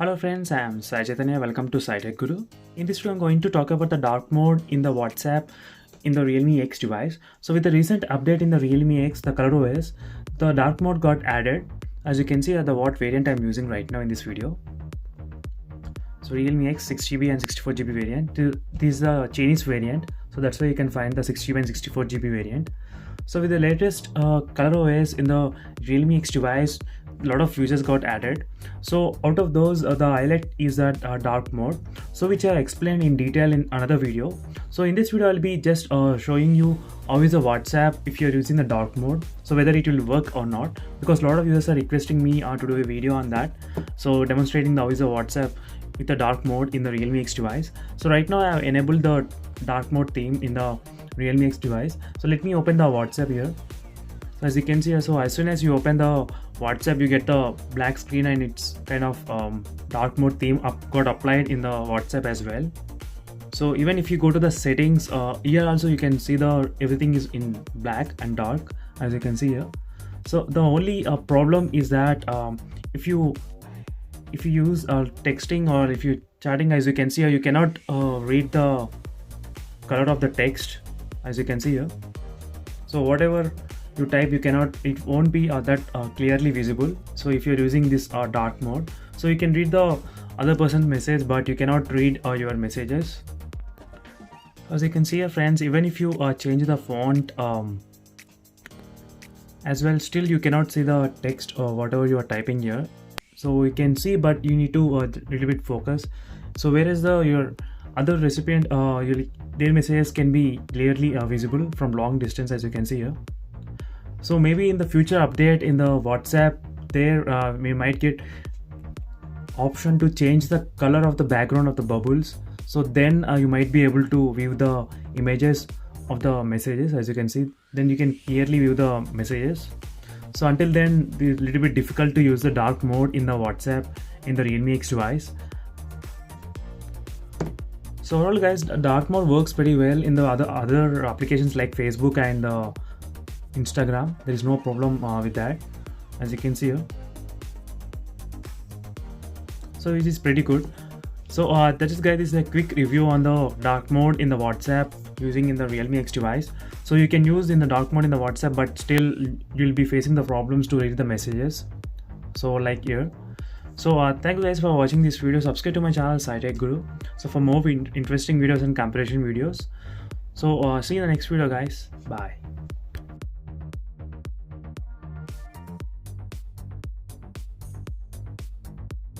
Hello friends, I am Sai Chaitanya. Welcome to SciTech Guru. In this video, I'm going to talk about the dark mode in the WhatsApp in the Realme X device. So with the recent update in the Realme X, the ColorOS, the dark mode got added. As you can see at the what variant I'm using right now in this video. So Realme X 6GB and 64GB variant. This is the Chinese variant. So that's why you can find the 6GB and 64GB variant. So with the latest ColorOS in the Realme X device, a lot of features got added. So out of those, the highlight is that dark mode, so which I explained in detail in another video. So in this video I'll be just showing you how is the WhatsApp if you're using the dark mode, so whether it will work or not, because a lot of users are requesting me to do a video on that, so demonstrating how is the WhatsApp with the dark mode in the Realme X device. So right now I have enabled the dark mode theme in the Realme X device. So let me open the WhatsApp here. So as you can see, so as soon as you open the WhatsApp, you get the black screen and it's kind of dark mode theme got applied in the WhatsApp as well. So even if you go to the settings, here also you can see the everything is in black and dark, as you can see here. So the only problem is that if you use texting or if you chatting, as you can see here, you cannot read the color of the text, as you can see here. So whatever you type, it won't be that clearly visible. So if you're using this dark mode, so you can read the other person's message, but you cannot read your messages. As you can see here friends, even if you change the font as well, still you cannot see the text or whatever you are typing here. So you can see, but you need to little bit focus. So whereas your other recipient, their messages can be clearly visible from long distance, as you can see here. So maybe in the future update in the WhatsApp, there we might get option to change the color of the background of the bubbles. So then you might be able to view the images of the messages, as you can see. Then you can clearly view the messages. So until then, it's a little bit difficult to use the dark mode in the WhatsApp in the Realme X device. So overall guys, the dark mode works pretty well in the other applications like Facebook and Instagram. There is no problem with that, as you can see here. So it is pretty good. So that is guys, this is a quick review on the dark mode in the WhatsApp using in the Realme X device. So you can use in the dark mode in the WhatsApp, but still you'll be facing the problems to read the messages, so like here. So thank you guys for watching this video. Subscribe to my channel SciTech Guru, so for more interesting videos and comparison videos. So see you in the next video guys. Bye.